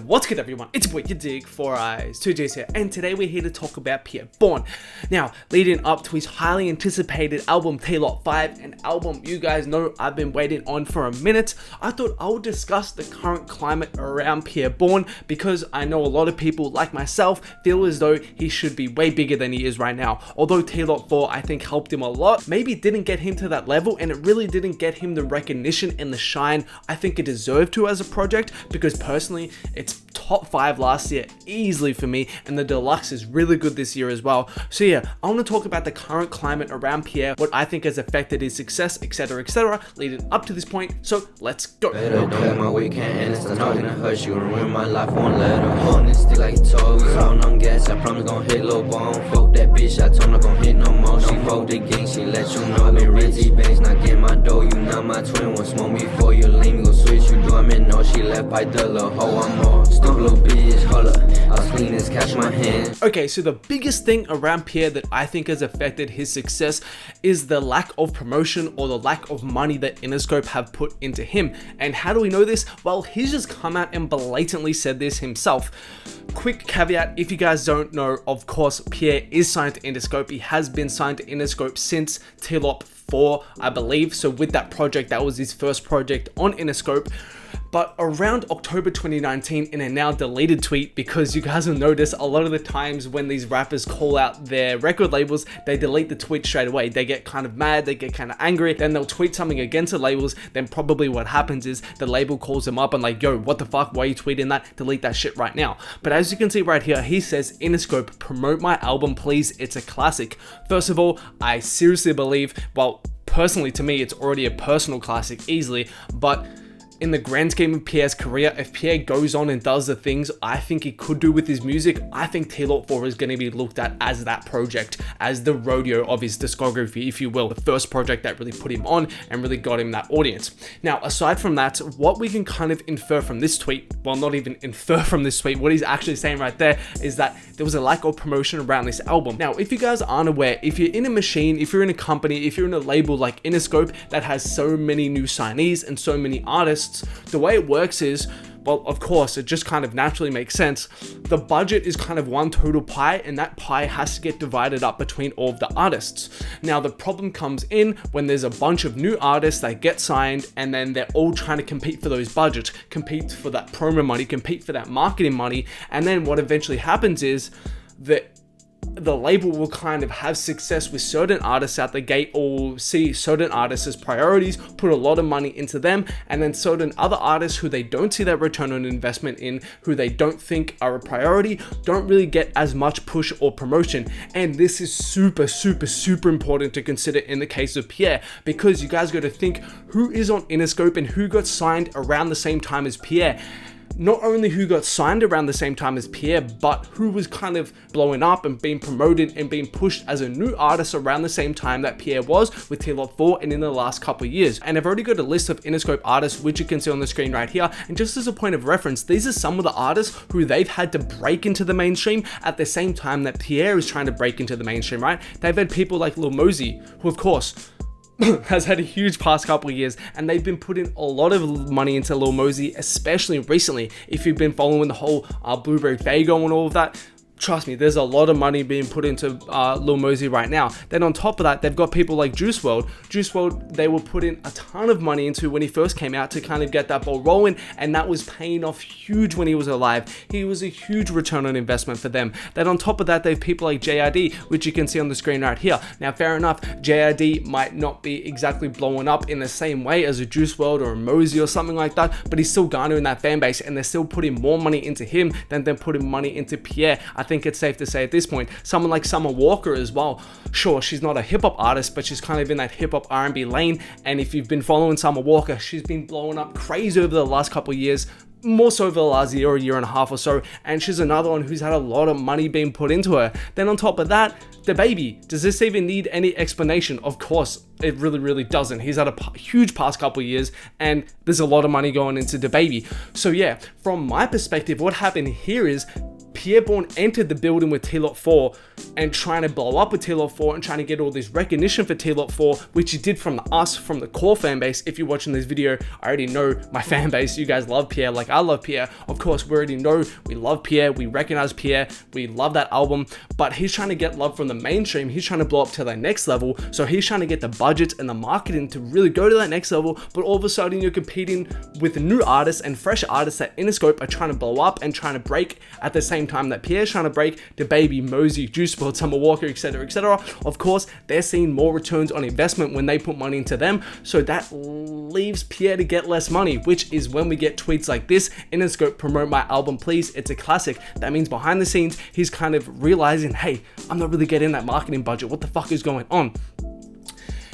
What's good everyone, it's your boy yadiiiigg, 4 eyes, 2 J's here, and today we're here to talk about Pierre Bourne. Now, leading up to his highly anticipated album T-Lot 5, an album you guys know I've been waiting on for a minute, I thought I would discuss the current climate around Pierre Bourne because I know a lot of people like myself feel as though he should be way bigger than he is right now. Although T-Lot 4 I think helped him a lot, maybe didn't get him to that level and it really didn't get him the recognition and the shine I think it deserved to as a project, because personally it's top 5 last year easily for me, and the deluxe is really good this year as well. So yeah, I want to talk about the current climate around Pierre, what I think has affected his success, etc, leading up to this point. So let's go. Don't let my weekend end, it's not gonna hurt you. Ruin my life, won't let her honesty like he told you. Flown on gas, I promise gon' hit Lil Bone. Fuck that bitch, I told her gon' hit no more. She fuck the gang, she let you know. I been Rizzy Banks, not get my dough. You not my twin, won't smoke me for you. Leave me, gon' switch you, do I mean no. She left by the little hoe, I'm more. Stupid little bitch, hold up, I was clean as catch my hand. Okay, so the biggest thing around Pierre that I think has affected his success is the lack of promotion or the lack of money that Interscope have put into him. And how do we know this? Well, he's just come out and blatantly said this himself. Quick caveat, if you guys don't know, of course, Pierre is signed to Interscope. He has been signed to Interscope since T-Lot 4, I believe. So with that project, that was his first project on Interscope. But around October 2019, in a now deleted tweet, because you guys will notice a lot of the times when these rappers call out their record labels, they delete the tweet straight away. They get kind of mad, they get kind of angry, then they'll tweet something against the labels. Then probably what happens is the label calls them up and like, yo, what the fuck, why are you tweeting that? Delete that shit right now. But as you can see right here, he says, Interscope, promote my album please, it's a classic. First of all, I seriously believe, well, personally to me, it's already a personal classic easily, but in the grand scheme of Pierre's career, if Pierre goes on and does the things I think he could do with his music, I think T-Lot 4 is going to be looked at as that project, as the rodeo of his discography, if you will, the first project that really put him on and really got him that audience. Now, aside from that, what we can kind of infer from this tweet, well, not even infer from this tweet, what he's actually saying right there is that there was a lack of promotion around this album. Now, if you guys aren't aware, if you're in a machine, if you're in a company, if you're in a label like Interscope that has so many new signees and so many artists, the way it works is, well, of course, it just kind of naturally makes sense. The budget is kind of one total pie, and that pie has to get divided up between all of the artists. Now, the problem comes in when there's a bunch of new artists that get signed, and then they're all trying to compete for those budgets, compete for that promo money, compete for that marketing money, and then what eventually happens is that the label will kind of have success with certain artists out the gate, or see certain artists as priorities, put a lot of money into them, and then certain other artists who they don't see that return on investment in, who they don't think are a priority, don't really get as much push or promotion. And this is super important to consider in the case of Pierre, because you guys got to think who is on Interscope and who got signed around the same time as Pierre. Not only who got signed around the same time as Pierre, but who was kind of blowing up and being promoted and being pushed as a new artist around the same time that Pierre was with T-Lot 4 and in the last couple of years. And I've already got a list of Interscope artists, which you can see on the screen right here. And just as a point of reference, these are some of the artists who they've had to break into the mainstream at the same time that Pierre is trying to break into the mainstream, right? They've had people like Lil Mosey, who of course has had a huge past couple of years, and they've been putting a lot of money into Lil Mosey, especially recently. If you've been following the whole Blueberry Faygo and all of that, trust me, there's a lot of money being put into Lil Mosey right now. Then on top of that, they've got people like Juice WRLD. Juice WRLD, they were putting a ton of money into when he first came out to kind of get that ball rolling, and that was paying off huge when he was alive. He was a huge return on investment for them. Then on top of that, they have people like yadiiiigg, which you can see on the screen right here. Now, fair enough, yadiiiigg might not be exactly blowing up in the same way as a Juice WRLD or a Mosey or something like that, but he's still garnering that fan base, and they're still putting more money into him than they're putting money into Pierre. I think it's safe to say at this point. Someone like Summer Walker as well. Sure, she's not a hip-hop artist, but she's kind of in that hip-hop R&B lane, and if you've been following Summer Walker, she's been blowing up crazy over the last couple of years, more so over the last year or year and a half or so, and she's another one who's had a lot of money being put into her. Then on top of that, DaBaby. Does this even need any explanation? Of course, it really doesn't. He's had a huge past couple of years, and there's a lot of money going into DaBaby. So yeah, from my perspective, what happened here is Pierre Bourne entered the building with T-Lot 4 and trying to blow up with T-Lot 4 and trying to get all this recognition for T-Lot 4, which he did from from the core fan base. If you're watching this video, I already know my fan base. You guys love Pierre like I love Pierre. Of course, we already know we love Pierre. We recognize Pierre. We love that album, but he's trying to get love from the mainstream. He's trying to blow up to that next level. So he's trying to get the budgets and the marketing to really go to that next level. But all of a sudden you're competing with new artists and fresh artists that Interscope are trying to blow up and trying to break at the same time that Pierre's trying to break. DaBaby, Mosey, Juice WRLD, Summer Walker, etc., etc. Of course, they're seeing more returns on investment when they put money into them. So that leaves Pierre to get less money, which is when we get tweets like this: Interscope, promote my album, please. It's a classic. That means behind the scenes, he's kind of realizing, hey, I'm not really getting that marketing budget. What the fuck is going on?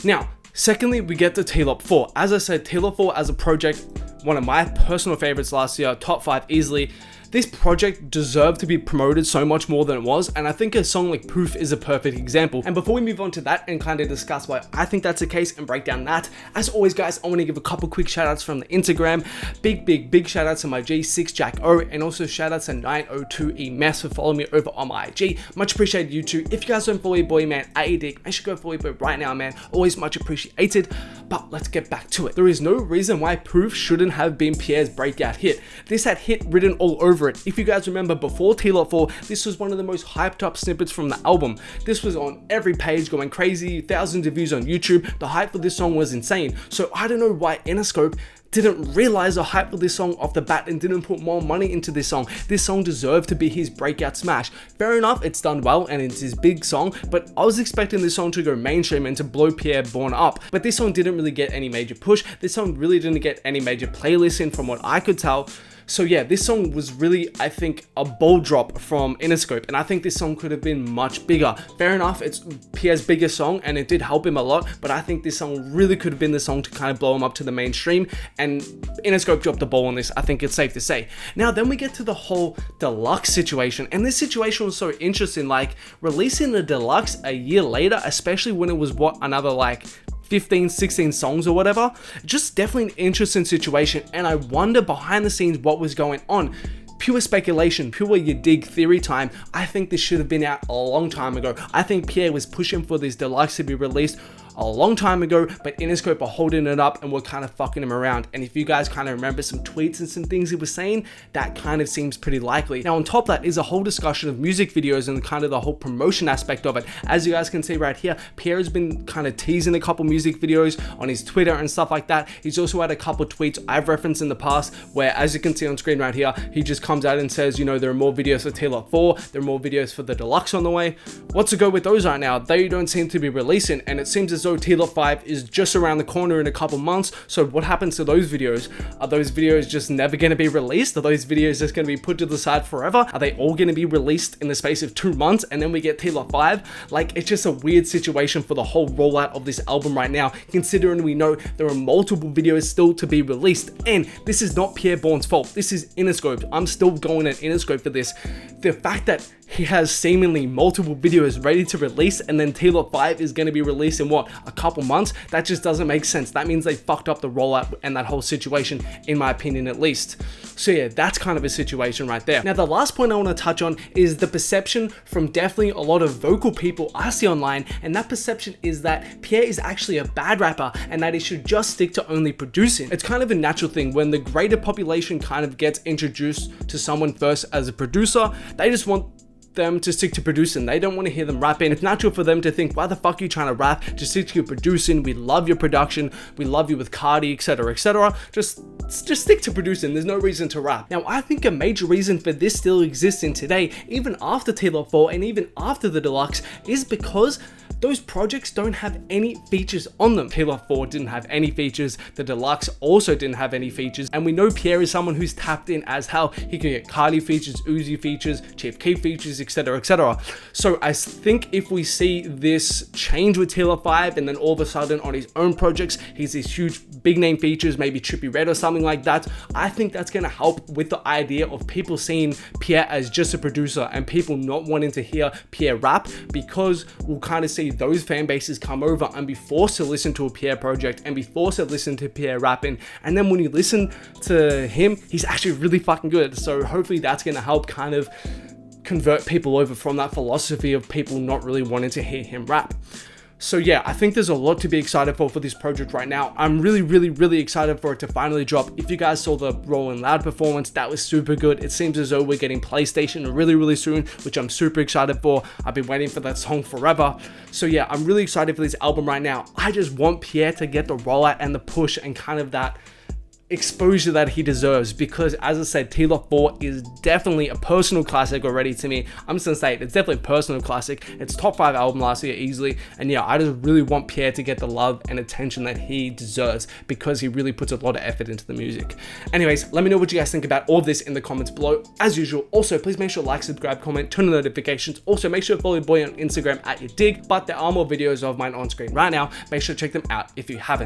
Now, secondly, we get to T-Lot 4. As I said, T-Lot 4 as a project, one of my personal favorites last year, top 5 easily. This project deserved to be promoted so much more than it was, and I think a song like Proof is a perfect example. And before we move on to that and kind of discuss why I think that's the case and break down that, as always guys, I want to give a couple quick shout outs from the Instagram. Big shout outs to my G6 Jack O, and also shout outs to 902EMS for following me over on my IG. Much appreciated, you two. If you guys don't follow your boy, man, yadiiiigg, make sure to go follow your boy right now, man. Always much appreciated. But let's get back to it. There is no reason why Proof shouldn't have been Pierre's breakout hit. This had hit written all over it. If you guys remember, before T-Lot 4, this was one of the most hyped up snippets from the album. This was on every page, going crazy, thousands of views on YouTube. The hype for this song was insane. So I don't know why Interscope didn't realize the hype of this song off the bat and didn't put more money into this song. This song deserved to be his breakout smash. Fair enough, it's done well and it's his big song, but I was expecting this song to go mainstream and to blow Pierre Bourne up. But this song didn't really get any major push. This song really didn't get any major playlists in from what I could tell. So yeah, this song was really, I think, a ball drop from Interscope, and I think this song could have been much bigger. Fair enough, it's Pierre's biggest song, and it did help him a lot, but I think this song really could have been the song to kind of blow him up to the mainstream, and Interscope dropped the ball on this, I think it's safe to say. Now, then we get to the whole deluxe situation, and this situation was so interesting, like, releasing the deluxe a year later, especially when it was, another, like, 15, 16 songs or whatever. Just definitely an interesting situation, and I wonder behind the scenes what was going on. Pure speculation, pure yadiiiigg theory time. I think this should have been out a long time ago. I think Pierre was pushing for this deluxe to be released a long time ago, but Interscope are holding it up and we're kind of fucking him around. And if you guys kind of remember some tweets and some things he was saying, that kind of seems pretty likely. Now on top of that is a whole discussion of music videos and kind of the whole promotion aspect of it. As you guys can see right here, Pierre has been kind of teasing a couple music videos on his Twitter and stuff like that. He's also had a couple tweets I've referenced in the past where, as you can see on screen right here, he just comes out and says, you know, there are more videos for T-Lot 4, there are more videos for the deluxe on the way. What's to go with those right now? They don't seem to be releasing, and it seems as though T-Lot 5 is just around the corner in a couple months. So what happens to those videos? Are those videos just never going to be released? Are those videos just going to be put to the side forever? Are they all going to be released in the space of 2 months and then we get T-Lot 5? Like, it's just a weird situation for the whole rollout of this album right now, considering we know there are multiple videos still to be released. And this is not Pierre Bourne's fault. This is Interscope. I'm still going at Interscope for this. The fact that he has seemingly multiple videos ready to release and then T-Lot 5 is going to be released in what, a couple months? That just doesn't make sense. That means they fucked up the rollout and that whole situation, in my opinion at least. So yeah, that's kind of a situation right there. Now the last point I want to touch on is the perception from definitely a lot of vocal people I see online, and that perception is that Pierre is actually a bad rapper and that he should just stick to only producing. It's kind of a natural thing when the greater population kind of gets introduced to someone first as a producer. They just want them to stick to producing. They don't want to hear them rapping. It's natural for them to think, why the fuck are you trying to rap? Just stick to your producing. We love your production. We love you with Cardi, etc., etc. Just stick to producing. There's no reason to rap. Now, I think a major reason for this still existing today, even after T-Lot 4 and even after the deluxe, is because those projects don't have any features on them. T-Lot 4 didn't have any features. The deluxe also didn't have any features. And we know Pierre is someone who's tapped in as hell. He can get Cardi features, Uzi features, Chief Keef features, etc., etc. So I think if we see this change with T-Lot 5 and then all of a sudden on his own projects, he's these huge big name features, maybe Trippie Redd or something like that, I think that's going to help with the idea of people seeing Pierre as just a producer and people not wanting to hear Pierre rap, because we'll kind of see those fan bases come over and be forced to listen to a Pierre project and be forced to listen to Pierre rapping. And then when you listen to him, he's actually really fucking good. So hopefully that's going to help kind of convert people over from that philosophy of people not really wanting to hear him rap. So yeah, I think there's a lot to be excited for this project right now. I'm really excited for it to finally drop. If you guys saw the Rolling Loud performance, that was super good. It seems as though we're getting PlayStation really soon, which I'm super excited for. I've been waiting for that song forever. So yeah, I'm really excited for this album right now. I just want Pierre to get the rollout and the push and kind of that exposure that he deserves, because as I said, T-Lot 4 is definitely a personal classic already to me. I'm just gonna say it's definitely a personal classic. It's top 5 album last year easily, and yeah, I just really want Pierre to get the love and attention that he deserves, because he really puts a lot of effort into the music. Anyways, let me know what you guys think about all of this in the comments below. As usual, also please make sure to like, subscribe, comment, turn on notifications. Also make sure to follow your boy on Instagram at yadiiiigg, but there are more videos of mine on screen right now. Make sure to check them out if you haven't.